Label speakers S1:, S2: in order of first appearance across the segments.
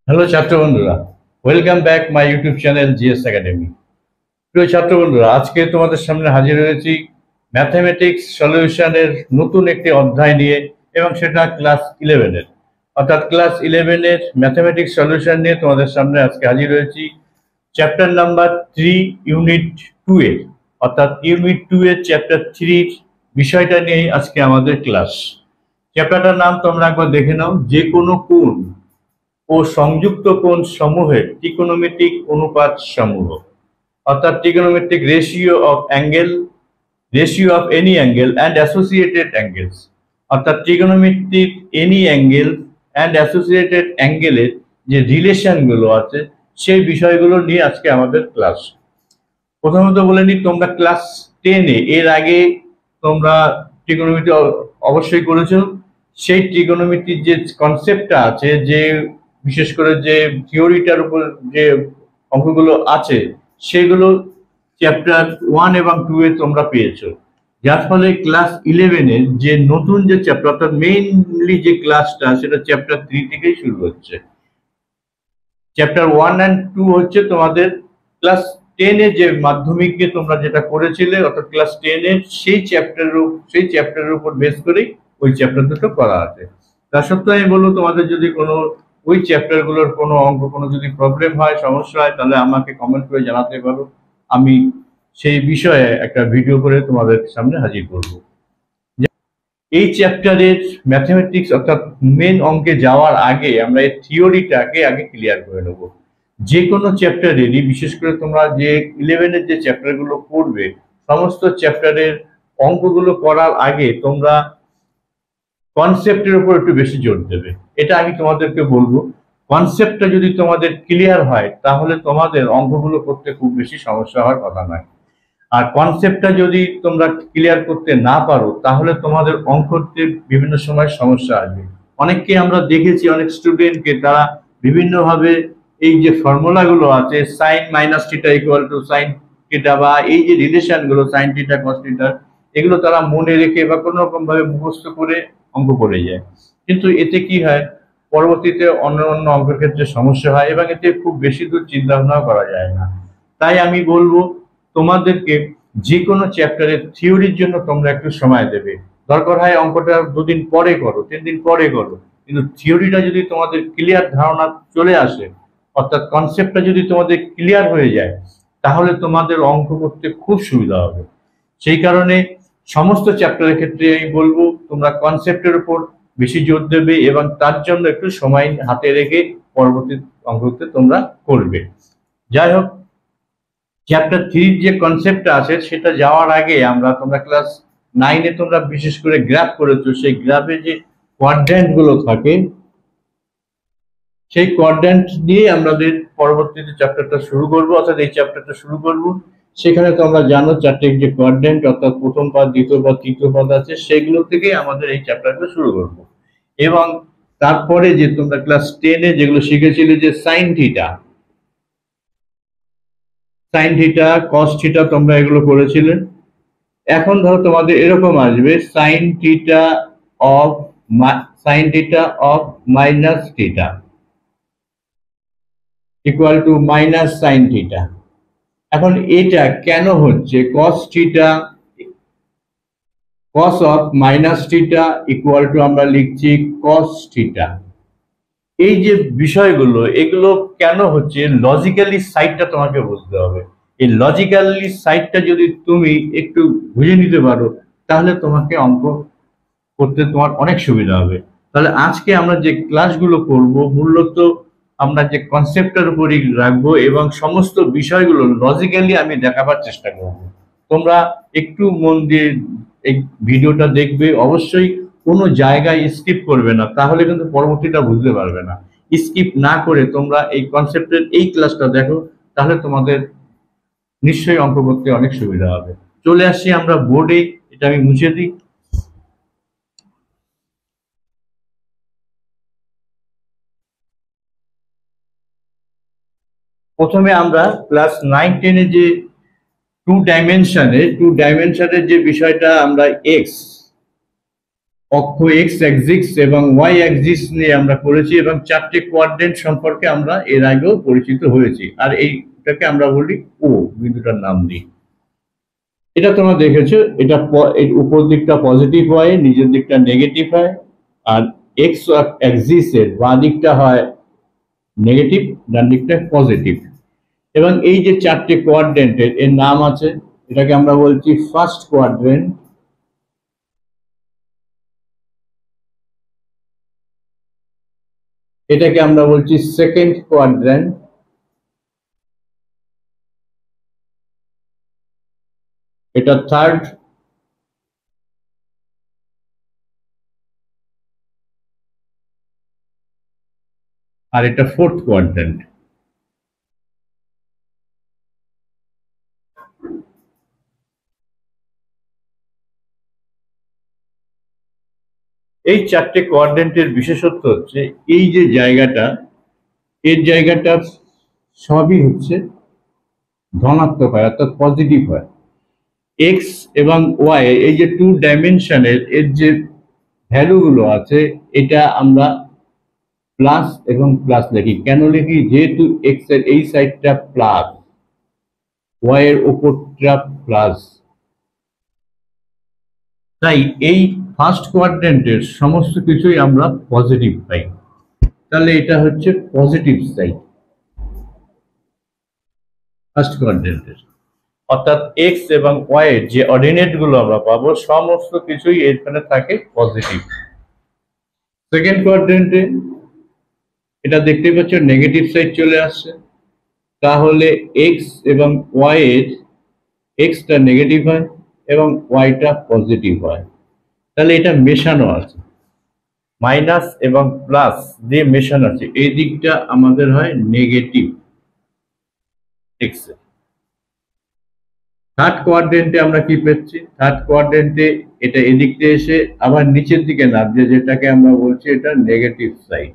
S1: Hello ছাত্র বন্ধুরা, welcome back my YouTube channel GS academy. প্রিয় ছাত্র বন্ধুরা, আজকে তোমাদের সামনে হাজির হয়েছি ম্যাথমেটিক্স সলিউশনের নতুন একটি অধ্যায় নিয়ে, এবং সেটা ক্লাস 11-এর, অর্থাৎ ক্লাস 11-এর ম্যাথমেটিক্স সলিউশন নিয়ে তোমাদের সামনে আজকে হাজির হয়েছি। চ্যাপ্টার নাম্বার 3 ইউনিট 2 এর, অর্থাৎ ইউনিট 2 এর চ্যাপ্টার 3 বিষয়টা নিয়েই আজকে আমাদের ক্লাস। চ্যাপ্টারটার নাম তোমরা একবার দেখে নাও, যে কোনো কোণ ও সংযুক্ত কোণ সমূহের ত্রিকোণমিতিক অনুপাত সমূহ, অর্থাৎ trigonometric ratio of angle, ratio of any angle and associated angles, অর্থাৎ trigonometric any angle and associated angle এর যে রিলেশন গুলো আছে সেই বিষয়গুলো নিয়ে আজকে আমাদের ক্লাস। প্রথমত বলে নিই, তোমরা ক্লাস 10-এ এর আগে তোমরা ট্রিগোনোমেট্রি অবশ্যই করেছো। সেই ট্রিগোনোমেট্রির যে কনসেপ্টটা আছে, যে বিশেষ করে যে থিওরিটার উপর যে অঙ্কগুলো আছে, সেগুলো চ্যাপ্টার 1 এবং 2 এ তোমরা পেয়েছো। যার ফলে ক্লাস 11-এর যে নতুন যে চ্যাপ্টার, অর্থাৎ মেইনলি যে ক্লাসটা, সেটা চ্যাপ্টার 3 থেকেই শুরু হচ্ছে। চ্যাপ্টার 1 and 2 হচ্ছে তোমাদের ক্লাস 10-এ যে মাধ্যমিকে তোমরা যেটা করেছিলে, অর্থাৎ ক্লাস 10-এর সেই চ্যাপ্টারের উপর বেস করেই ওই চ্যাপ্টার দুটো করা আছে। তা সত্ত্বেও আমি বলবো, তোমাদের যদি কোনো ওই চ্যাপ্টারগুলোর কোনো অঙ্ক কোনো যদি প্রবলেম হয়, সমস্যা হয়, তাহলে আমাকে কমেন্ট করে জানাতে পারো। আমি সেই বিষয়ে একটা ভিডিও করে তোমাদের সামনে হাজির করব। এই চ্যাপ্টারের ম্যাথমেটিক্স অর্থাৎ মেন অঙ্কে যাওয়ার আগে আমরা এই থিওরিটাকে আগে ক্লিয়ার করে নেব। যে কোনো চ্যাপ্টারেরই, বিশেষ করে তোমরা যে 11-এর যে চ্যাপ্টারগুলো পড়বে, সমস্ত চ্যাপ্টারের অঙ্কগুলো করার আগে তোমরা কনসেপ্টের উপর একটু বেশি জোর দেবে। এটা আমি তোমাদেরকে বলবো। কনসেপ্টটা যদি তোমাদের ক্লিয়ার হয়, তাহলে তোমাদের অঙ্কগুলো করতে খুব বেশি সমস্যা হওয়ার কথা নয়। আর কনসেপ্টটা যদি তোমরা ক্লিয়ার করতে না পারো, তাহলে তোমাদের অঙ্ক করতে বিভিন্ন সময় সমস্যা আসবে। অনেককে আমরা দেখেছি, অনেক স্টুডেন্টকে তারা বিভিন্নভাবে এই যে ফর্মুলাগুলো আছে, sine minus theta equal to sine theta, বা এই যে রিলেশন গুলো সাইন থিটা কস থিটা, এগুলো তারা মনে রেখে বা কোনো রকম ভাবে মুখস্থ করে অঙ্ক করে যায়। কিন্তু এতে কি হয়, পরবর্তীতে অন্য অন্য অঙ্কের ক্ষেত্রে সমস্যা হয়, এবং এতে খুব বেশি দূর চিন্তা ভাবনাও করা যায় না। তাই আমি বলবো, তোমাদেরকে যে কোনো চ্যাপ্টারের থিওরির জন্য তোমরা একটু সময় দেবে। দরকার হয় অঙ্কটা 2 দিন পরে করো, 3 দিন পরে করো, কিন্তু থিওরিটা যদি তোমাদের ক্লিয়ার ধারণা চলে আসে, অর্থাৎ কনসেপ্টটা যদি তোমাদের ক্লিয়ার হয়ে যায়, তাহলে তোমাদের অঙ্ক করতে খুব সুবিধা হবে। সেই কারণে সমস্ত চ্যাপ্টারের ক্ষেত্রে আমি বলবো, তোমরা কনসেপ্টের উপর বেশি জোর দেবে, এবং তার জন্য একটু সময় হাতে রেখে পরবর্তী অঙ্কতে তোমরা করবে। যাই হোক, চ্যাপ্টার 3 যে কনসেপ্টটা আছে সেটা যাওয়ার আগে তোমরা ক্লাস 9-এ তোমরা বিশেষ করে গ্রাফ করেছো, সেই গ্রাফে যে কোয়াড্র্যান্ট গুলো থাকে, সেই কোয়াড্র্যান্ট দিয়ে আমাদের পরবর্তীতে চ্যাপ্টারটা শুরু করব, অর্থাৎ এই চ্যাপ্টারটা শুরু করব। সেখানে তোমরা জানো 4টে যে কোয়াড্র্যান্ট, অর্থাৎ প্রথম পদ, দ্বিতীয় পদ, তৃতীয় পদ আছে, সেগুলো থেকে আমাদের এই চ্যাপ্টারটা শুরু করব। এবং তারপরে যে তোমরা ক্লাস 10-এ যেগুলো শিখেছিলে, যে সাইন থিটা, কস থিটা, তোমরা এগুলো করেছিলে। এখন ধরো তোমাদের এরকম আসবে sine theta of minus theta equal two minus sine theta. এখন এটা কেন হচ্ছে? Cos of minus theta equal two আমরা লিখছি কস থিটা। এই যে বিষয়গুলো, এগুলো কেন হচ্ছে, লজিক্যালি সাইডটা তোমাকে বুঝতে হবে। এই লজিক্যালি সাইডটা যদি তুমি একটু বুঝে নিতে পারো, তাহলে তোমাকে অঙ্ক করতে তোমার অনেক সুবিধা হবে। তাহলে আজকে আমরা যে ক্লাসগুলো করব, মূলত আমরা যে কনসেপ্টের উপরই রাখবো, এবং সমস্ত বিষয়গুলো লজিক্যালি আমি দেখাবার চেষ্টা করব। তোমরা একটু মন দিয়ে এই ভিডিওটা দেখবে, অবশ্যই কোনো জায়গায় স্কিপ করবে না, তাহলে কিন্তু পরবর্তীটা বুঝতে পারবে না। স্কিপ না করে তোমরা এই কনসেপ্টের এই ক্লাসটা দেখো, তাহলে তোমাদের নিশ্চয়ই অঙ্ক করতে অনেক সুবিধা হবে। চলে আসছি আমরা বোর্ডে, এটা আমি মুছে দিই। প্রথমে আমরা ক্লাস 9-10-এ যে টু ডাইমেনশনের যে বিষয়টা, আমরা এক্স অক্ষ এক্স অ্যাক্সিস এবং ওয়াই অ্যাক্সিস নিয়ে আমরা করেছি এবং চারটি কোয়াড্রেন্ট সম্পর্কে আমরা এর আগেও পরিচিত হয়েছি। আর এইটাকে আমরা বলি ও বিন্দুটার নাম দিই। এটা তোমরা দেখেছো, এটা এর উপর দিকটা পজিটিভ হয়, নিচের দিকটা নেগেটিভ হয়। আর এক্স অ্যাক্সিসের বাঁ দিকটা হয় নেগেটিভ, ডান দিকটা পজিটিভ। এবং এই যে চারটি কোয়াড্রেন্টের এর নাম আছে, এটাকে আমরা বলছি ফার্স্ট কোয়াড্রেন্ট, এটাকে আমরা বলছি সেকেন্ড কোয়াড্রেন্ট, এটা থার্ড, আর এটা ফোর্থ কোয়াড্রেন্ট। এই চারটে কোয়াড্রেন্টের বিশেষত্ব হচ্ছে এই যে জায়গাটা, এর জায়গাটা সবই হচ্ছে ধনাত্মক হয়, অর্থাৎ পজিটিভ হয়। এক্স এবং ওয়াই এই যে টু ডাইমেনশনের এর যে ভ্যালুগুলো আছে, এটা আমরা প্লাস এবং প্লাস লিখি। কেন লিখি? যেহেতু এক্স এর এই সাইডটা প্লাস, ওয়াই এর উপরটা প্লাস, তাই এই ফার্স্ট কোয়াড্রেন্টের সমস্ত কিছুই আমরা পজিটিভ পাই। তাহলে এটা হচ্ছে পজিটিভ সাইড ফার্স্ট কোয়াড্রেন্টের, অর্থাৎ এক্স এবং ওয়াই এর যে অর্ডিনেট গুলো আমরা পাবো সমস্ত কিছুই এখানে থাকে পজিটিভ। সেকেন্ড কোয়াড্রেন্টে এটা দেখতে পাচ্ছ নেগেটিভ সাইড চলে আসছে, তাহলে এক্স এবং ওয়াই এর এক্সটা নেগেটিভ হয় এবং ওয়াইটা পজিটিভ হয়। তাহলে এটা মেশানো আছে, মাইনাস এবং প্লাস দিয়ে মেশানো আছে। এই দিকটা আমাদের হয় নেগেটিভ এক্স। থার্ড কোয়াড্রেন্টে আমরা কি পেয়েছি? থার্ড কোয়াড্রেন্টে এটা এদিকতে এসে আবার নিচের দিকে নামছে, যেটাকে আমরা বলছি এটা নেগেটিভ সাইড।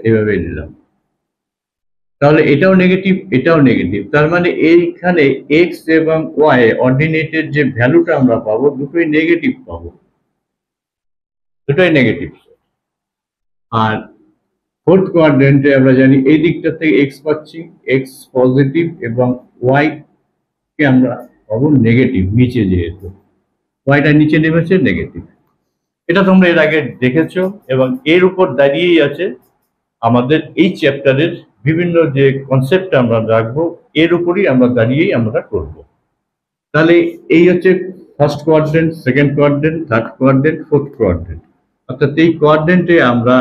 S1: এভাবে নিলাম, তাহলে এটাও নেগেটিভ, এটাও নেগেটিভ। তার মানে এইখানে এক্স এবং ওয়াই অর্ডিনেটের যে ভ্যালুটা আমরা পাবো দুটোই নেগেটিভ পাবো, দুটোই নেগেটিভ। আর ফোর্থ কোয়াড্রেন্টে আমরা জানি এই দিকটা থেকে এক্স পাচ্ছি, এক্স পজিটিভ, এবং ওয়াই কে আমরা পাবো নেগেটিভ নিচে, যেহেতু ওয়াইটা নিচে নেমেছে নেগেটিভ। এটা তোমরা এর আগে দেখেছো এবং এর উপর দাঁড়িয়েই আছে আমাদের এই চ্যাপ্টারের বিভিন্ন যে কনসেপ্ট আমরা রাখবো, এর উপরই আমরা দাঁড়িয়েই আমরা করব। তাহলে এই হচ্ছে first quadrant, second quadrant, third quadrant, fourth quadrant. অর্থাৎ এই কোয়াড্রেন্টে আমরা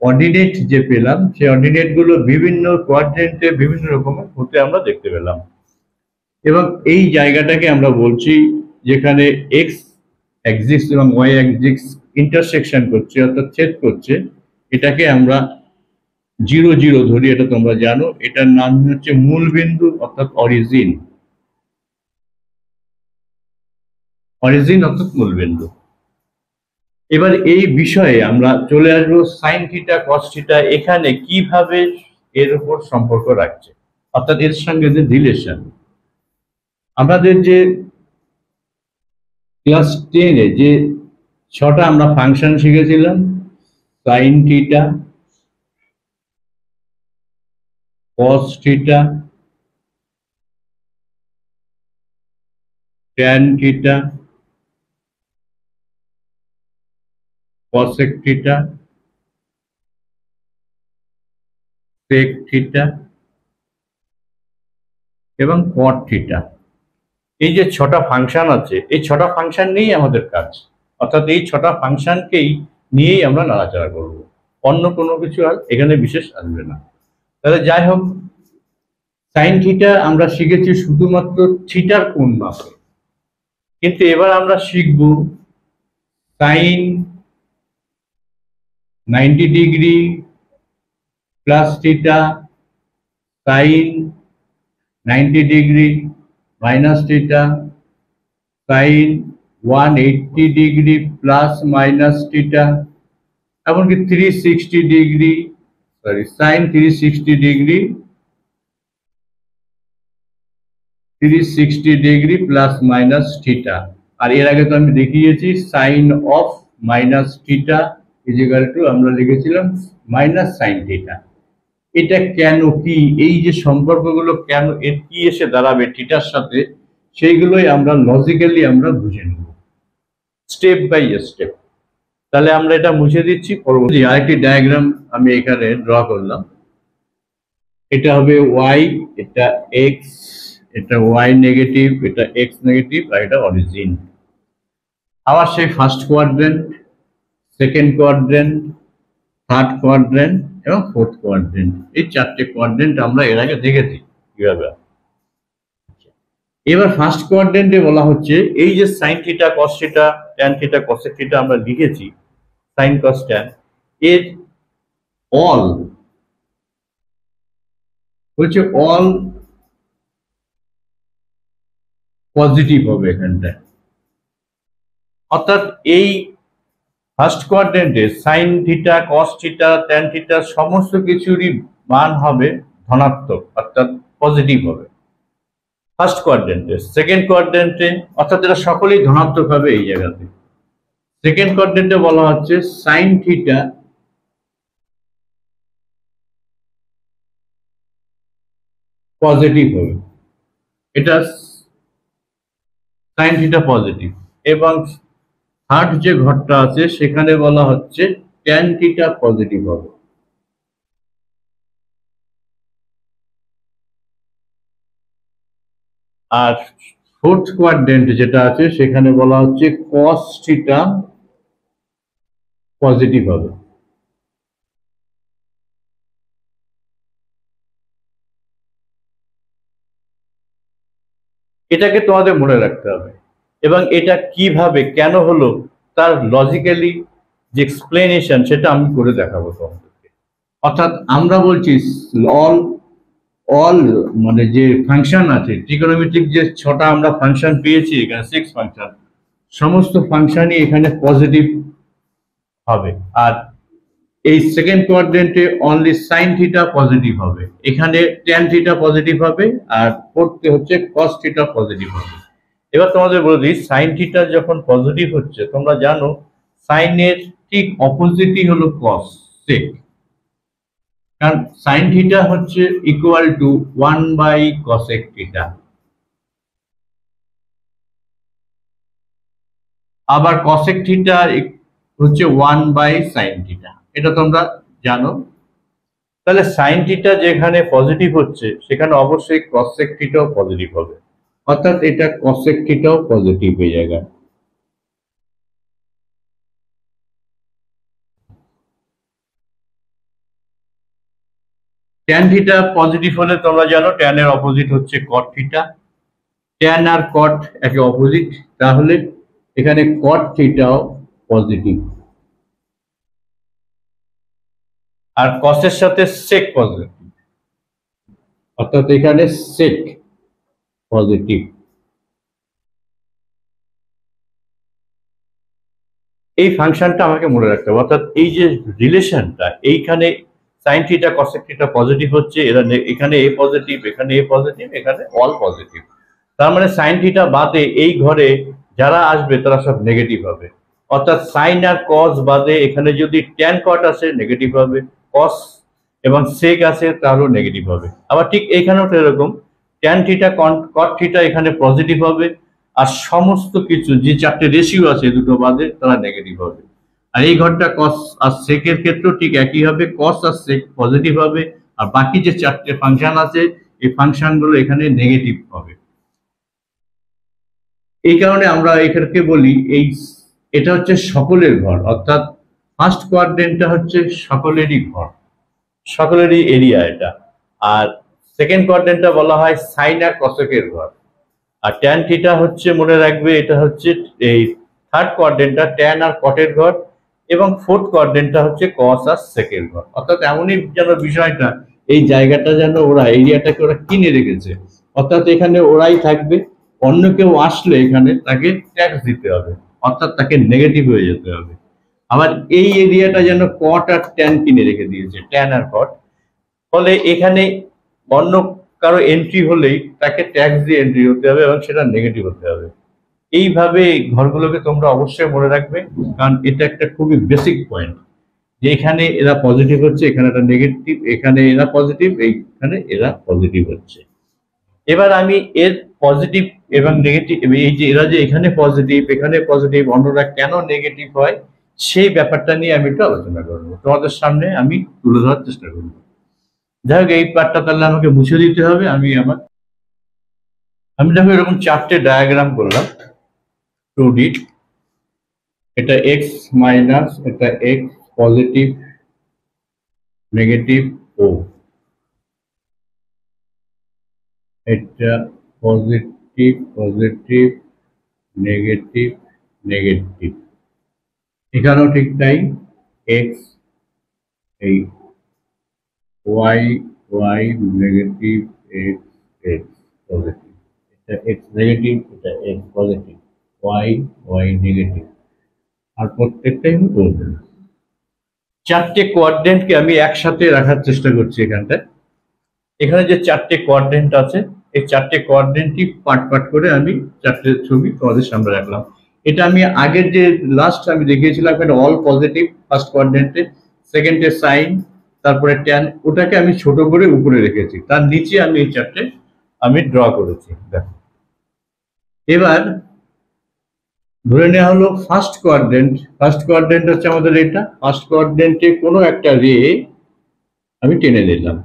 S1: অর্ডিনেট যে পেলাম, সেই অর্ডিনেট গুলো বিভিন্ন কোয়াড্রেন্টে বিভিন্ন রকমের হতে আমরা দেখতে পেলাম। এবং এই জায়গাটাকে আমরা বলছি যেখানে এক্স অ্যাক্সিস এবং ওয়াই অ্যাক্সিস ইন্টারসেকশন করছে, অর্থাৎ ছেদ করছে, এটাকে আমরা 0 0 ধরি। এটা তোমরা জানো, এটার নাম হচ্ছে মূল বিন্দু, অর্থাৎ অরিজিন। অরিজিন অর্থাৎ মূল বিন্দু। এবার এই বিষয়ে আমরা চলে আসবো সাইন থিটা কস থিটা এখানে কিভাবে এর উপর সম্পর্ক রাখছে, অর্থাৎ এর সঙ্গে যে রিলেশন। আমাদের যে ক্লাস 10-এ যে 6টা আমরা ফাংশন শিখেছিলাম, sine theta, cos theta, tan theta, cosec theta, sec theta এবং কট থিটা। এই যে 6টা ফাংশন আছে, এই 6টা ফাংশন নিয়েই আমাদের কাজ, অর্থাৎ এই 6টা ফাংশনকেই নিয়েই আমরা নাড়াচাড়া করব, অন্য কোনো কিছু আর এখানে বিশেষ আসবে না। তাহলে যাই হোক, সাইন থিটা আমরা শিখেছি শুধুমাত্র থিটার কোণ মাপে, কিন্তু এবার আমরা শিখব sine 90 degree plus theta, sine 90 degree minus theta, sine 180 degree plus minus theta, এমনকি 360 degree, sorry sine 360 degree 360 degree plus minus theta. আর এর আগে তো আমি দেখিয়েছি sine of minus theta is equal to আমরা লিখেছিলাম মাইনাস সাইন থিটা। এটা কেন কি, এই যে সম্পর্কগুলো কেন এর কি এসে দাঁড়াবে থিটার সাথে, সেইগুলোই আমরা লজিক্যালি আমরা বুঝে নেব স্টেপ বাই স্টেপ। তাহলে আমরা এটা মুছে দিচ্ছি। পরবর্তী আরেকটি ডায়াগ্রাম আমি এখানে ড্র করলাম। এটা হবে ওয়াই, এটা এক্স, এটা ওয়াই নেগেটিভ, এটা এক্স নেগেটিভ, আর এটা অরিজিন। আবার সেই first quadrant, second quadrant, third quadrant এবং ফোর্থ কোয়াড্রেন্ট, এই চারটে কোয়াড্রেন্ট আমরা এর আগে দেখেছি কিভাবে। এবার ফার্স্ট কোয়াড্রেন্টে বলা হচ্ছে এই যে sine theta cos theta tan theta cosec theta আমরা লিখেছি, সাইন কস ট্যান, এর অল হচ্ছে অল পজিটিভ হবে এখানটায়। অর্থাৎ এই ফার্স্ট কোয়াড্রেন্টে sine theta cos theta tan theta সমস্ত কিছুরই মান হবে ধনাত্মক, অর্থাৎ পজিটিভ হবে ফার্স্ট কোয়াড্রেন্টে। সেকেন্ড কোয়াড্রেন্টে অর্থাৎ এরা সকলেই ধনাত্মক হবে এই জায়গাতে। সেকেন্ড কোয়াড্রেন্টে বলা হচ্ছে সাইন থিটা পজিটিভ হবে, এটা সাইন থিটা পজিটিভ। এবং থার্ড যে ঘরটা আছে সেখানে বলা হচ্ছে ট্যান থিটা পজিটিভ হবে। আর ফোর্থ কোয়াড্রেন্ট যেটা আছে সেখানে বলা হচ্ছে কস থিটা পজিটিভ হবে। এটাকে তোমাদের মনে রাখতে হবে, এবং এটা কিভাবে কেন হলো তার লজিক্যালি যে এক্সপ্লেনেশন সেটা আমি করে দেখাবো তোমাদেরকে। অর্থাৎ আমরা বলছি অল অল মানে যে ফাংশন আছে ট্রিগোনোমেট্রিক, যে 6টা আমরা ফাংশন পেয়েছি এখানে 6 ফাংশন, সমস্ত ফাংশনই এখানে পজিটিভ হবে। আর এই সেকেন্ড কোয়াড্রেন্টে অনলি সাইন থিটা পজিটিভ হবে, এখানে ট্যান থিটা পজিটিভ হবে, আর ফোর্থে হচ্ছে কস থিটা পজিটিভ হবে। এবার তোমাদের বলে দিই, সাইন থিটা যখন পজিটিভ হচ্ছে তোমরা জানো সাইনের ঠিক অপোজিটই হলো কস, সেক। কারণ সাইন থিটা হচ্ছে ইকুয়াল টু 1/cosec থিটা। আবার cosec থিটা হচ্ছে 1/sin থিটা, এটা তোমরা জানো। তাহলে সাইন থিটা যেখানে পজিটিভ হচ্ছে সেখানে অবশ্যই cosec থিটাও পজিটিভ হবে, অর্থাৎ এটা cosec থিটাও পজিটিভ হয়ে যাবে। ট্যান থিটা পজিটিভ হলে তোমরা জানো ট্যানের অপোজিট হচ্ছে কট থিটা, ট্যান আর কট একে অপোজিট, তাহলে এখানে কট থিটাও পজিটিভ। আর কসের সাথে সেক পজিটিভ, অর্থাৎ এখানে সেক পজিটিভ। এই ফাংশনটা আমাকে মনে রাখতে হবে, অর্থাৎ এই যে রিলেশনটা এইখানে sine theta cosec theta positive হচ্ছে, এরা এখানে এ পজিটিভ, এখানে এ পজিটিভ, এখানে অল পজিটিভ। তার মানে সাইন থিটা বাদে এই ঘরে যারা আসবে তারা সব নেগেটিভ হবে। অর্থাৎ সাইন আর কস বাদে এখানে যদি ট্যান কট আসে নেগেটিভ হবে, কস এবং সেক আসে তাহলেও নেগেটিভ হবে। আবার ঠিক এইখানেও এরকম ট্যান থিটা কট থিটা এখানে পজিটিভ হবে, আর সমস্ত কিছু যে 4টে রেশিও আছে দুটো বাদে তারা নেগেটিভ হবে। আর এই ঘরটা কস আর সেকের ক্ষেত্রেও ঠিক একই হবে, কস আর সেক পজিটিভ হবে, আর বাকি যে 4টে ফাংশন আছে এই ফাংশনগুলো এখানে নেগেটিভ হবে। এই কারণে আমরা এখানে বলি এটা হচ্ছে সকলের ঘর, অর্থাৎ ফার্স্ট কোয়াড্রেন্টটা হচ্ছে সকলেরই ঘর, সকলেরই এরিয়া এটা। আর সেকেন্ড কোয়াড্রেন্টটা বলা হয় সাইন আর কসেকের ঘর। আর ট্যান থিটা হচ্ছে মনে রাখবে এটা হচ্ছে এই থার্ড কোয়াড্রেন্টটা ট্যান আর কটের ঘর, এবং ফোর্থ কোয়াড্রেন্টটা হচ্ছে কস আর সেকের ঘর। অর্থাৎ এমনই যেন বিষয়টা এই জায়গাটা যেন ওরা এরিয়াটাকে ওরা কিনে রেখেছে, অর্থাৎ এখানে ওরাই থাকবে, অন্য কেউ আসলে এখানে তাকে ট্যাক্স দিতে হবে, অর্থাৎ তাকে নেগেটিভ হয়ে যেতে হবে। আবার এই এরিয়াটা যেন কট আর ট্যান কিনে রেখে দিয়েছে, ট্যান আর কট, ফলে এখানে অন্য কারো এন্ট্রি হলেই তাকে ট্যাক্স দিয়ে এন্ট্রি হতে হবে এবং সেটা নেগেটিভ হতে হবে। এইভাবে এই ঘরগুলোকে তোমরা অবশ্যই মনে রাখবে, কারণ এটা একটা খুবই বেসিক পয়েন্ট যে এখানে এরা পজিটিভ হচ্ছে, এখানে এটা নেগেটিভ, এখানে এরা পজিটিভ, এইখানে এরা পজিটিভ হচ্ছে। এবার আমি এর পজিটিভ এবং নেগেটিভ, এই যে এরা যে এখানে পজিটিভ অন্যরা কেন নেগেটিভ হয় সেই ব্যাপারটা নিয়ে আমি একটু আলোচনা করবো, তোমাদের সামনে আমি তুলে ধরার চেষ্টা করবো। যাই হোক, এই পার্টটা তাহলে আমাকে মুছে দিতে হবে। আমি দেখো এরকম চারটে ডায়াগ্রাম করলাম 2D। এটা এক্স মাইনাস, এটা এক্স পজিটিভ নেগেটিভ ও, এটা পজিটিভ পজিটিভ নেগেটিভ নেগেটিভ, এখানেও ঠিক তাই, এক্স এই y y negative x x positive, এটা এক্স নেগেটিভ, এটা x positive, y y negative, আর প্রত্যেকটাই আমি বলবো। চারটে কোয়াড্রেন্টকে আমি একসাথে রাখার চেষ্টা করছি এখানটায়। এখানে যে চারটে কোয়াড্রেন্ট আছে, এই চারটে কোয়াড্রেন্টই পার্ট পার্ট করে আমি চারটে ছবি তোমাদের সামনে রাখলাম। এটা আমি আগের যে লাস্ট আমি দেখিয়েছিলাম, এখানে অল পজিটিভ ফার্স্ট কোয়াড্রেন্টে, সেকেন্ডে সাইন, তারপরে ট্যান, ওটাকে আমি ছোট করে উপরে রেখেছি, তার নিচে আমি এই চারটে আমি ড্র করেছি। দেখো এবার ধরে নেওয়া হলো ফার্স্ট কোয়াড্রেন্ট হচ্ছে আমাদের এটা। ফার্স্ট কোয়াড্রেন্টে কোনো একটা রে আমি টেনে নিলাম,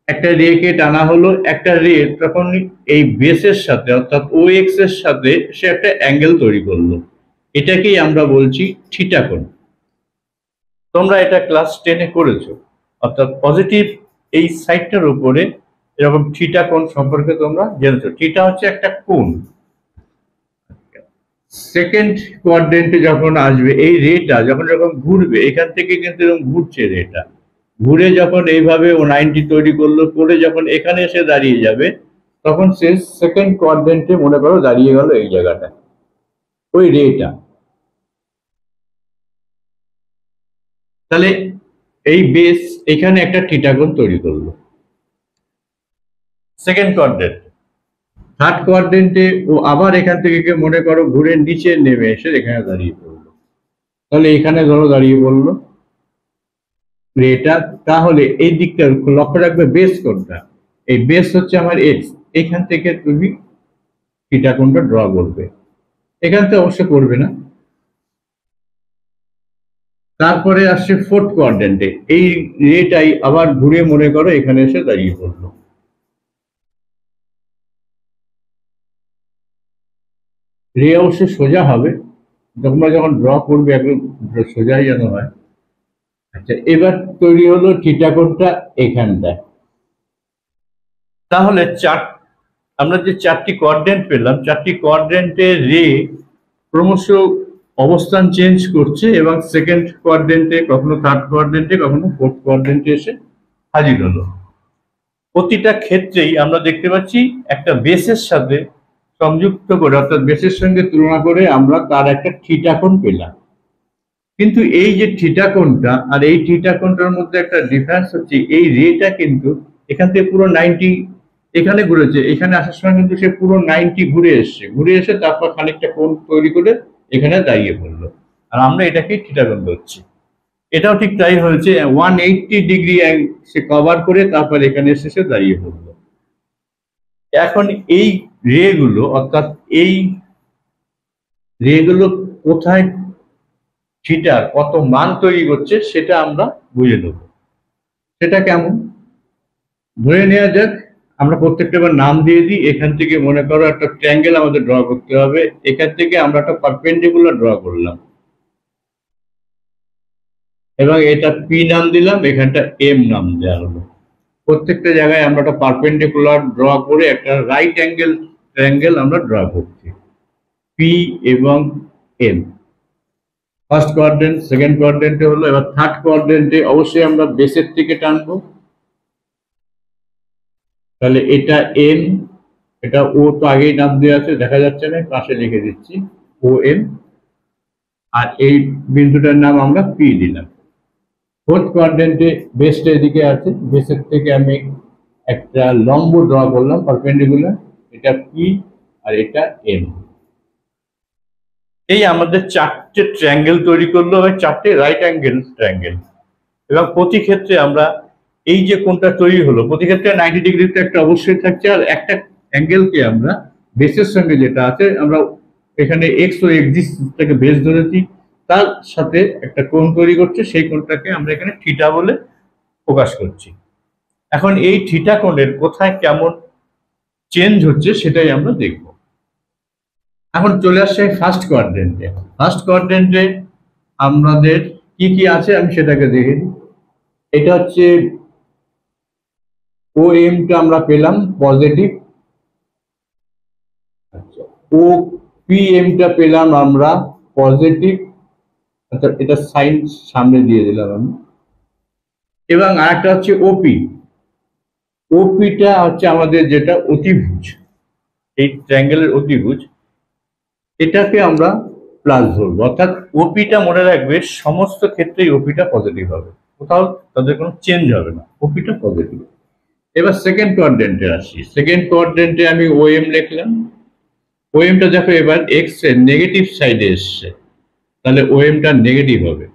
S1: একটা রে কে টানা হলো, একটা রে তখন এই বেসের সাথে অর্থাৎ ও এক্স এর সাথে সে একটা অ্যাঙ্গেল তৈরি করলো, এটাকেই আমরা বলছি থিটা কোণ। তোমরা এটা ক্লাস 10-এ করেছো, অর্থাৎ পজিটিভ এই সাইডটার উপরে এরকম থিটা কোণ সম্পর্কে তোমরা জেনেছো। থিটা হচ্ছে একটা কোণ। সেকেন্ড কোয়াড্রেন্টে যখন আসবে, এই রেটা যখন যখন ঘুরবে, এখান থেকে কিন্তু এরকম ঘুরছে রেটা, ঘুরে যখন এইভাবে ও 90 তৈরি করলো, করে যখন এখানে এসে দাঁড়িয়ে যাবে, তখন সে সেকেন্ড কোয়াড্রেন্টে মনে করো দাঁড়িয়ে গেল এই জায়গাটা, ওই রেটা। তাহলে এই বেস এখানে একটা থিটা কোণ তৈরি করলো সেকেন্ড কোয়াড্রেন্ট। থার্ড কোয়াড্রেন্টে ও আবার এখান থেকে মনে করো ঘুরে নিচে নেমে এসে এখানে দাঁড়িয়ে পড়লো, তাহলে এখানে ধরো দাঁড়িয়ে পড়লো রেটা। তাহলে এই দিকটা লক্ষ্য রাখবে, বেস কোণটা, এই বেস হচ্ছে আমার এক্স, এখান থেকে তুমি থিটা কোণটা ড্র করবে, এখান থেকে অবশ্য করবে না। তারপরে আসছে ফোর্থ কোয়াড্রেন্টে, এই রেটাই আবার ঘুরে মনে করো এখানে এসে দাঁড়িয়ে পড়লো। রে অবশ্য সোজা হবে, তোমরা যখন ড্র করবে একদম সোজাই যেন হয়। আচ্ছা, এবার তৈরি হলো থিটা কোণটা এখানটায়। তাহলে আমরা যে চারটি কোয়াড্রেন্ট পেলাম, চারটি কোয়াড্রেন্টে রে ক্রমশ অবস্থান চেঞ্জ করছে এবং সেকেন্ড কোয়াড্রেন্টে, কখনো থার্ড কোয়াড্রেন্টে, কখনো ফোর্থ কোয়াড্রেন্টে এসে হাজির হলো। প্রতিটা ক্ষেত্রেই আমরা দেখতে পাচ্ছি একটা বেসের সাথে সংযুক্ত করে, অর্থাৎ বেসের সঙ্গে তুলনা করে আমরা তার একটা থিটা কোণ পেলাম। কিন্তু এই যে থিটা কোণটা আর এই থিটা কোণটার মধ্যে একটা ডিফারেন্স হচ্ছে, এই রেটা কিন্তু এখান থেকে পুরো 90 এখানে ঘুরেছে, এখানে আসার সময় কিন্তু সে পুরো 90 ঘুরে এসে তারপর খানিকটা কোণ তৈরি করে এখানে দাঁড়িয়ে পড়লো, আর আমরা এটাকে থিটা কোণ ধরছি। এটাও ঠিক তাই হয়েছে, 180 ডিগ্রি সে কভার করে তারপর এখানে এসে সে দাঁড়িয়ে পড়লো। এখন এই রে গুলো, অর্থাৎ এই রে গুলো কোথায় থিটার কত মান তৈরি করছে সেটা আমরা বুঝে নেব। সেটা কেমন, ধরে নেওয়া যাক আমরা প্রত্যেকটা এবার নাম দিয়ে দিই। এখান থেকে মনে করো একটা ট্রায়াঙ্গেল আমাদের ড্র করতে হবে, এখান থেকে আমরা একটা পারপেন্ডিকুলার ড্র করলাম এবং এটা পি নাম দিলাম, এখানটা এম নাম দেওয়া হলো। প্রত্যেকটা জায়গায় আমরা একটা পারপেন্ডিকুলার ড্র করে একটা রাইট অ্যাঙ্গেল ট্রায়াঙ্গেল আমরা ড্র করছি, পি এবং এম। ফার্স্ট কোয়াড্রেন্ট, সেকেন্ড কোয়াড্রেন্টে হলো। এবার থার্ড কোয়াড্রেন্টে অবশ্যই আমরা বেসের থেকে টানবো, তাহলে এটা এন, এটা ও তো আগেই নাম দেওয়া আছে, দেখা যাচ্ছে না, পাশে লিখে দিচ্ছি ও এন, আর এই বিন্দুটার নাম আমরা পি দিলাম। ফোর্থ কোয়াড্রেন্টে বেসটা এদিকে আছে, বেসের থেকে আমি একটা লম্ব ড্র করলাম পারপেন্ডিকুলার, এটা পি আর এটা এম। এই আমাদের চারটে ট্রায়াঙ্গেল তৈরি করলো, এবং চারটে রাইট অ্যাঙ্গেল ট্রায়াঙ্গেল। এবং প্রতি ক্ষেত্রে আমরা এই যে কোণটা তৈরি হলো, প্রতি ক্ষেত্রে 90 ডিগ্রি তো একটা অবশ্যই থাকছে, আর একটা অ্যাঙ্গেলকে আমরা বেসের সঙ্গে যেটা আছে, আমরা এখানে এক্স ও এক্সিসটাকে বেস ধরেছি, তার সাথে একটা কোণ তৈরি করছে, সেই কোণটাকে আমরা এখানে থিটা বলে প্রকাশ করছি। এখন এই থিটা কোণের কোথায় কেমন চেঞ্জ হচ্ছে সেটাই আমরা দেখব। এখন চলে আসছে ফার্স্ট কোয়াড্রেন্টে। ফার্স্ট কোয়াড্রেন্টে আমাদের কি কি আছে আমি সেটাকে দেখে দিই। এটা হচ্ছে ও এমটা আমরা পেলাম পজিটিভ, আচ্ছা ও পি এমটা পেলাম আমরা পজিটিভ, আচ্ছা এটা সাইন সামনে দিয়ে দিলাম আমি। এবং আরেকটা হচ্ছে ওপি, ওপিটা হচ্ছে আমাদের যেটা অতিভুজ, এই ট্রায়াঙ্গেলের অতিভুজ, এটাকে আমরা প্লাস ধরবো। অর্থাৎ ওপিটা মনে রাখবে সমস্ত ক্ষেত্রেই ওপিটা পজিটিভ হবে, কোথাও তাদের কোনো চেঞ্জ হবে না, ওপিটা পজিটিভ। এবার সেকেন্ড কোয়াড্রেন্টে আসি। সেকেন্ড কোয়াড্রেন্টে আমি ও এম লিখলাম। ও এমটা দেখো এবার এক্স এর নেগেটিভ সাইডে এসছে, তাহলে ও এমটা নেগেটিভ হবে।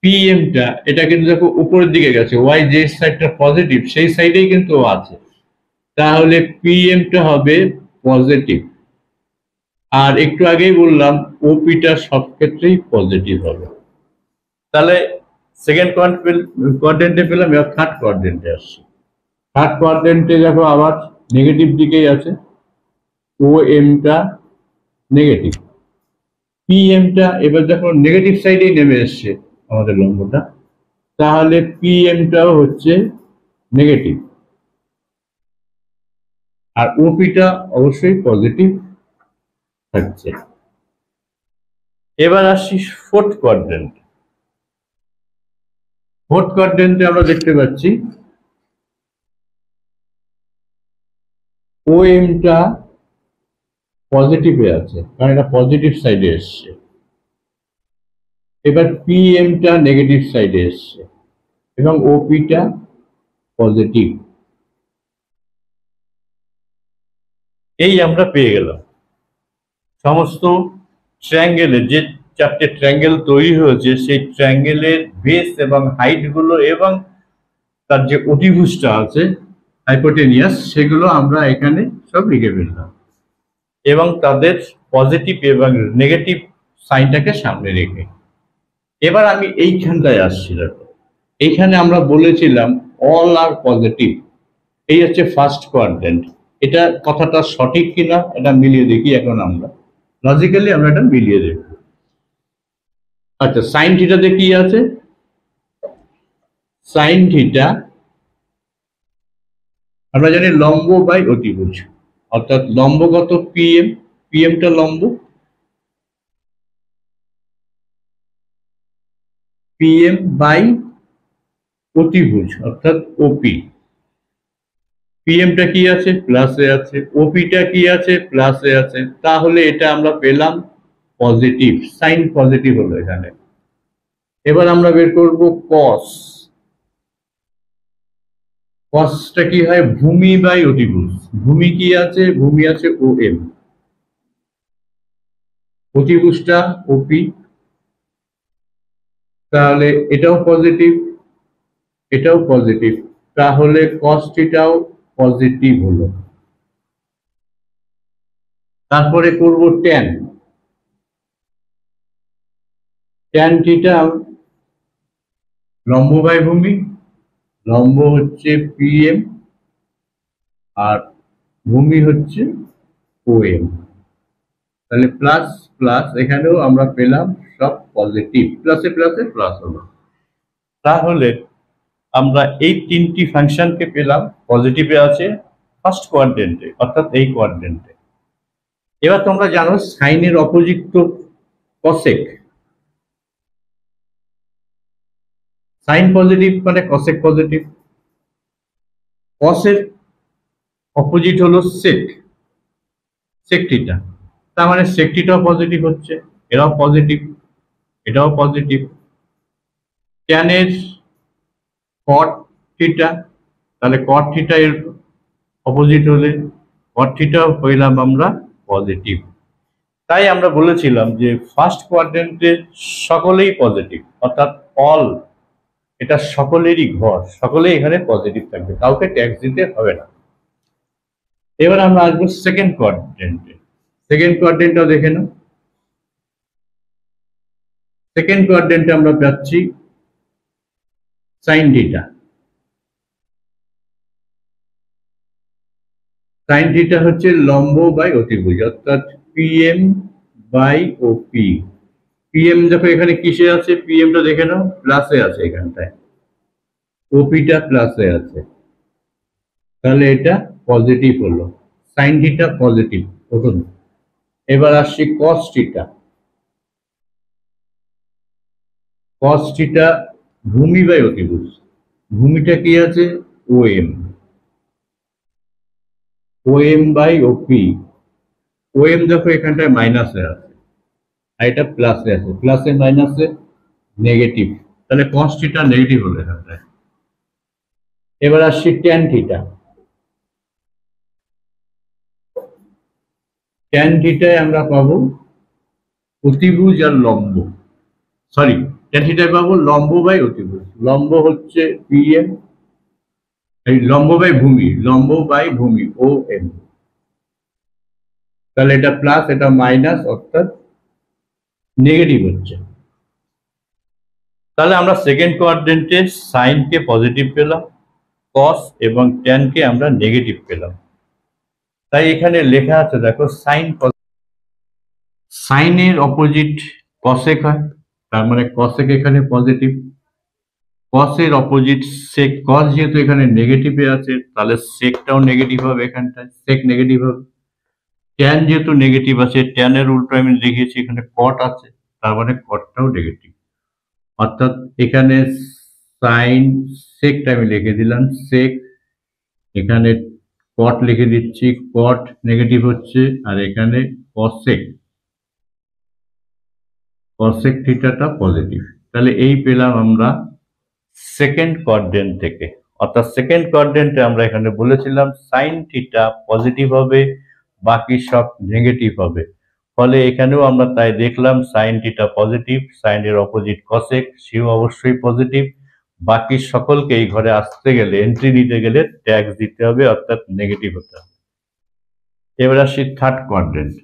S1: পি এমটা এটা কিন্তু দেখো উপরের দিকে গেছে, ওয়াই যে সাইডটা পজিটিভ সেই সাইডেই কিন্তু ও আছে, তাহলে পি এমটা হবে পজিটিভ। আর একটু আগেই বললাম ওপিটা সব ক্ষেত্রেই পজিটিভ হবে। তাহলে সেকেন্ড কোয়াড্রেন্টে পেলাম, এবার থার্ড কোয়াড্রেন্টে আসছি। থার্ড কোয়াড্রেন্টে দেখো আবার নেগেটিভ দিকেই আছে, ও এমটা নেগেটিভ, পি এমটা এবার দেখো নেগেটিভ সাইডেই নেমে এসছে আমাদের লম্বটা, তাহলে পি এমটাও হচ্ছে নেগেটিভ, আর ওপিটা অবশ্যই পজিটিভ থাকছে। এবার আসছি ফোর্থ কোয়াড্রেন্ট। ফোর্থ কোয়াড্রেন্টে আমরা দেখতে পাচ্ছি ও এমটা পজিটিভে আছে, কারণ এটা পজিটিভ সাইডে এসছে। এবার পি এমটা নেগেটিভ সাইডে এসছে এবং ওপিটা পজিটিভ। এই আমরা পেয়ে গেলাম সমস্ত ট্রায়াঙ্গেলের যে চারটে ট্রায়াঙ্গেল তৈরি হয়েছে, সেই ট্রায়াঙ্গেলের বেস এবং হাইট গুলো এবং তার যে অতিভুজটা আছে হাইপোটেনিয়াস, সেগুলো আমরা এখানে সব লিখে ফেললাম এবং তাদের পজিটিভ এবং নেগেটিভ সাইনটাকে সামনে রেখে। এবার আমি এইখানটায় আসছি, দেখো এইখানে আমরা বলেছিলাম অল আর পজিটিভ, এই হচ্ছে ফার্স্ট কোয়াড্রেন্ট। এটা কথাটা সঠিক কিনা এটা মিলিয়ে দেখি, এখন আমরা লজিক্যালি আমরা এটা মিলিয়ে দেখব। আচ্ছা সাইন থিটাতে কি আছে, সাইন থিটা আমরা জানি লম্ব বাই অতিভুজ, অর্থাৎ লম্ব কত পিএম, পিএমটা লম্ব, পিএম বাই অতিভুজ অর্থাৎ ওপি। পিএমটা কি আছে প্লাসে আছে, ওপিটা কি আছে প্লাসে আছে, তাহলে এটা আমরা পেলাম পজিটিভ, সাইন পজিটিভ হলো এখানে। এবার আমরা বের করব কস, কসটা কি হয় ভূমি বাই অতিভুজ, ভূমি কি আছে ভূমি আছে ও এম, অতিভুজটা ওপি, তাহলে এটাও পজিটিভ এটাও পজিটিভ, তাহলে কস থিটাও পজিটিভ হলো। তারপরে করব ট্যান, ট্যান থিটা লম্ব বাই ভূমি, লম্ব হচ্ছে পিএম আর ভূমি হচ্ছে ওএম, তাহলে প্লাস প্লাস এখানেও আমরা পেলাম সব পজিটিভ, প্লাসে প্লাসে প্লাস হলো। তাহলে আমরা এই তিনটি ফাংশনকে পেলাম পজিটিভে আছে ফার্স্ট কোয়াড্রেন্টে, অর্থাৎ এই কোয়াড্রেন্টে। এবার তোমরা জানো সাইনের অপোজিট তো কসেক, সাইন পজিটিভ মানে কসেক পজিটিভ, কসের অপোজিট হলো সেক, সেক থিটা, তার মানে সেক থিটাও পজিটিভ হচ্ছে, এটাও পজিটিভ এটাও পজিটিভ। ট্যানের কট থিটা, তাহলে কট থিটা এর অপোজিট হলে কট থিটা হইলাম আমরা পজিটিভ। তাই আমরা বলেছিলাম যে ফার্স্ট কোয়াড্রেন্টে সকলেই পজিটিভ, অর্থাৎ অল, এটা সকলেরই ঘর, সকলেই এখানে পজিটিভ থাকবে, কাউকে ট্যাক্স দিতে হবে না। এবার আমরা আসবো সেকেন্ড কোয়াড্রেন্টে। সেকেন্ড কোয়াড্রেন্টটা দেখে নাও। সেকেন্ড কোয়াড্রেন্টে আমরা পাচ্ছি সাইন থিটা। সাইন থিটা হচ্ছে লম্ব বাই অতিভুজ, অর্থাৎ পিএম বাই ওপি। পিএম দেখো এখানে কিসে আছে, পিএমটা দেখে নাও প্লাসে আছে এখানটায়, ওপিটা প্লাসে আছে, তাহলে এটা পজিটিভ হলো, সাইন থিটা পজিটিভ প্রথম। এবার আসছি কস থিটা। কস থিটা ভূমি বাই অতিভুজ, ভূমিটা কি আছে OM, OM by OP. OM দেখো এখানটায় মাইনাসে আছে আর এটা প্লাসে আছে, প্লাসে মাইনাসে নেগেটিভ, তাহলে কস থিটা নেগেটিভ হলো এখানটায়। এবার আসছি ট্যান থিটা। ট্যান থিটায় আমরা পাবো অতিভুজ আর লম্ব, সরি, ট্যান থিটায় পাবো লম্ব বাই অতিভুজ। লম্ব হচ্ছে পিএম, এই লম্ব বাই ভূমি, লম্ব বাই ভূমি ও এম, তাহলে এটা প্লাস এটা মাইনাস, অর্থাৎ নেগেটিভ হচ্ছে। তাহলে আমরা সেকেন্ড কোয়াড্রেন্টে সাইনকে পজিটিভ পেলাম, কস এবং ট্যানকে আমরা নেগেটিভ পেলাম। তাই এখানে লেখা আছে দেখো সাইন, সাইনের অপোজিট কসেক হয়, তার মানে কসেক এখানে পজিটিভ। কসের অপোজিট সেক, কস যেহেতু এখানে নেগেটিভে আছে তাহলে সেকটাও নেগেটিভ হবে, এখানটায় সেক নেগেটিভ হবে। ট্যান যেহেতু নেগেটিভ আছে, ট্যানের উল্টো আমি দেখিয়েছি এখানে কট আছে, তার মানে কটটাও নেগেটিভ, অর্থাৎ এখানে সাইন সেকটা আমি লিখে দিলাম সেক, এখানে কট লিখে দিচ্ছি কট নেগেটিভ হচ্ছে, আর এখানে কসেক, কসেক থিটাটা পজিটিভ। তাহলে এই পেলাম আমরা সেকেন্ড কোয়াড্রেন্ট থেকে, অর্থাৎ সেকেন্ড কোয়াড্রেন্টে আমরা এখানে বলেছিলাম সাইন থিটা পজিটিভ হবে, বাকি সব নেগেটিভ হবে। ফলে এখানেও আমরা তাই দেখলাম সাইন থিটা পজিটিভ, সাইনের অপোজিট কসেক সেও অবশ্যই পজিটিভ, বাকি সকলকে এই ঘরে আসতে গেলে, এন্ট্রি নিতে গেলে ট্যাক্স দিতে হবে, অর্থাৎ নেগেটিভ হতে হবে। এবার আসি থার্ড কোয়াড্রেন্ট।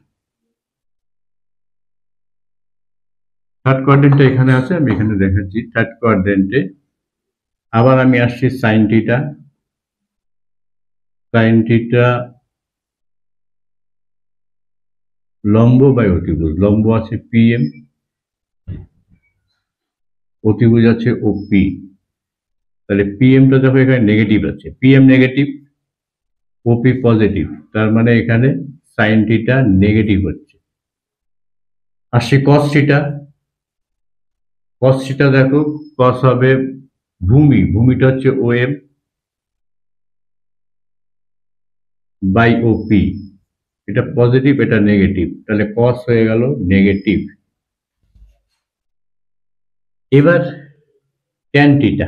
S1: থার্ড কোয়াড্রেন্টটা এখানে আছে, আমি এখানে দেখাচ্ছি। থার্ড কোয়াড্রেন্টে আবার আমি আসছি সাইন থিটা। সাইন থিটা লম্ব বাই অতিভুজ, লম্ব আছে পিএম, অতিভুজ আছে ওপি, তাহলে পিএমটা দেখো এখানে নেগেটিভ আছে, পিএম নেগেটিভ ওপি পজিটিভ, তার মানে এখানে সাইন থিটা নেগেটিভ হচ্ছে। আসছি কস থিটা। কস থিটা দেখো কস হবে ভূমি, ভূমিটা হচ্ছে ওএম বাই ওপি, এটা পজিটিভ এটা নেগেটিভ, তাহলে কস হয়ে গেল নেগেটিভ। এবার ট্যান থিটা।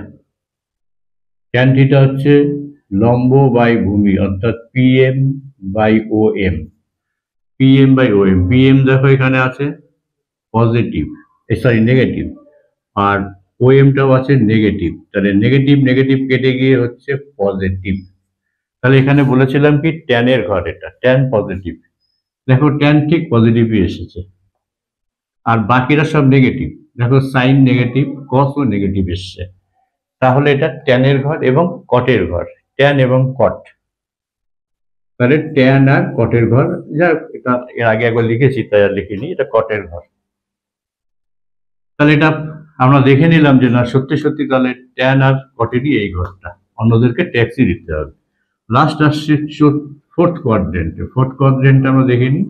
S1: ট্যান থিটা হচ্ছে লম্ব বাই ভূমি, অর্থাৎ PM by O M, PM by O M. PM দেখো এখানে আছে পজিটিভ, সরি নেগেটিভ, আর ও এমটাও আছে নেগেটিভ, তাহলে নেগেটিভ নেগেটিভ কেটে গিয়ে হচ্ছে পজিটিভ। তাহলে এখানে বলেছিলাম কি ট্যানের ঘর, এটা ট্যান পজিটিভ, দেখো ট্যান ঠিক পজিটিভই এসেছে, আর বাকিরা সব নেগেটিভ, দেখো সাইন নেগেটিভ কসও নেগেটিভ এসছে, তাহলে এটা ট্যানের ঘর এবং কটের ঘর, ট্যান এবং কট, তাহলে ট্যান আর কটের ঘর, যা এটা এর আগে একবার লিখেছি তাই আর লিখিনি, এটা কটের ঘর। তাহলে এটা আমরা দেখে নিলাম যে না সত্যি সত্যি তাহলে ট্যান আর কটেরই এই ঘরটা, অন্যদেরকে ট্যাক্সই দিতে হবে। লাস্ট আসছে ফোর্থ কোয়াড্রেন্ট। ফোর্থ কোয়াড্রেন্ট আমরা দেখে নিই।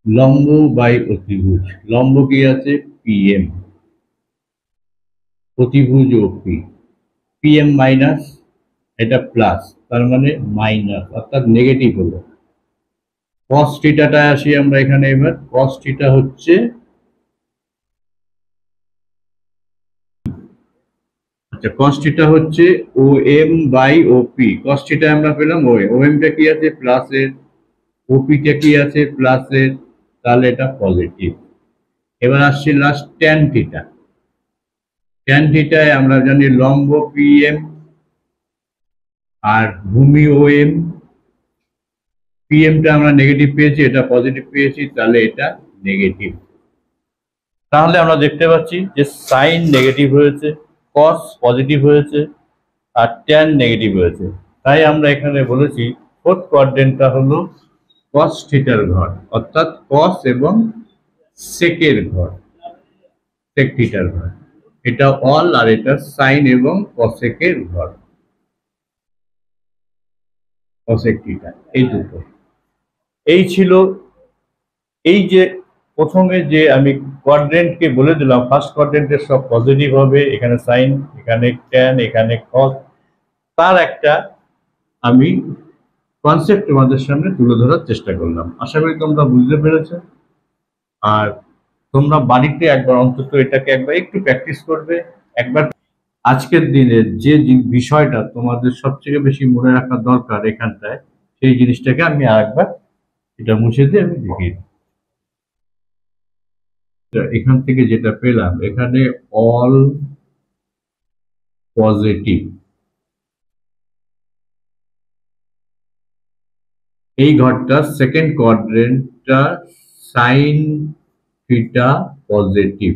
S1: লম্ব বাই অতিভুজ, লম্ব কি আছে পিএম, অতিভুজ ওপি, পিএম মাইনাস এটা প্লাস, তার মানে মাইনাস, অর্থাৎ নেগেটিভ হলো। কস থিটাটা আসি আমরা এখানে, এবার কস থিটা হচ্ছে আচ্ছা, cos থিটা হচ্ছে OM by OP। cos theta আমরা পেলাম OM টা কি আছে প্লাসের, OP টা কি আছে প্লাসের, তাহলে এটা পজিটিভ। এবার আসছে লাস্ট tan থিটা। tan থিটায় আমরা জানি লম্ব PM আর ভূমি OM। PM টা আমরা নেগেটিভ পেয়েছি, এটা পজিটিভ পেয়েছি, তাহলে এটা নেগেটিভ। তাহলে আমরা দেখতে পাচ্ছি যে সাইন নেগেটিভ হয়েছে, কস পজিটিভ হয়েছে আর ট্যান নেগেটিভ হয়েছে। তাই আমরা এখানে বলেছি ফোর্থ কোয়াড্রেন্টটা হলো কস থিটার ঘর, অর্থাৎ কস এবং সেকের ঘর, সেক থিটার ঘর। এটা অল আর এটা সাইন এবং কসেকের ঘর, কসেক থিটা, এই দুটো। এই ছিল, এই যে প্রথমে যে আমি কোয়াড্রেন্টকে বলে দিলাম, ফার্স্ট কোয়াড্রেন্টের সব পজিটিভ হবে, এখানে সাইন, এখানে ট্যান, এখানে কস, তার একটা আমি কনসেপ্ট তোমাদের সামনে তুলে ধরার চেষ্টা করলাম। আশা করি তোমরা বুঝতে পেরেছো। আর তোমরা বাড়িতে একবার অন্তত এটাকে একবার একটু প্র্যাকটিস করবে। একবার আজকের দিনে যে বিষয়টা তোমাদের সবথেকে বেশি মনে রাখা দরকার এখানটায়, সেই জিনিসটাকে আমি আরেকবার এটা মুছে দিয়ে আমি দেখিয়ে দিই। এখান থেকে যেটা পেলাম, এখানে অল পজিটিভ, এই ঘরটা সেকেন্ড কোয়াড্রেন্টটা সাইন থিটা পজিটিভ,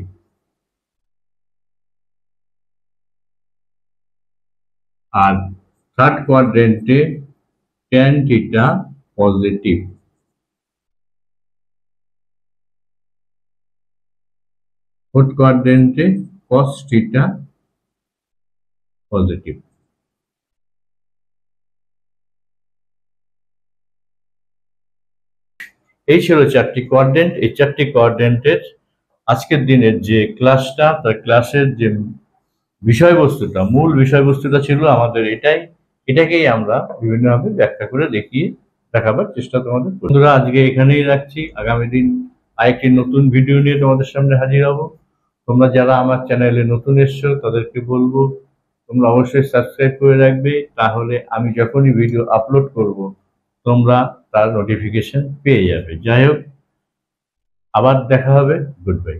S1: আর থার্ড কোয়াড্রেন্টে ট্যান থিটা পজিটিভ, ফোর্থ কোয়াড্রেন্টে কস থিটা পজিটিভ। এই ছিল চারটি কোয়াড্রেন্ট। এই চারটি কোয়াড্রেন্টের আজকের দিনের যে ক্লাসটা, তার ক্লাসের যে বিষয়বস্তুটা, মূল বিষয়বস্তুটা ছিল আমাদের এটাই। এটাকেই আমরা বিভিন্নভাবে ব্যাখ্যা করে দেখাবার চেষ্টা তোমাদের। বন্ধুরা, আজকে এখানেই রাখছি। আগামী দিন আরেকটি নতুন ভিডিও নিয়ে তোমাদের সামনে হাজির হব। তোমরা যারা আমার চ্যানেলে নতুন এসছো তাদেরকে বলবো তোমরা অবশ্যই সাবস্ক্রাইব করে রাখবে, তাহলে আমি যখনই ভিডিও আপলোড করব তোমরা তার নোটিফিকেশন পেয়ে যাবে। যাই হোক, আবার দেখা হবে। Good bye.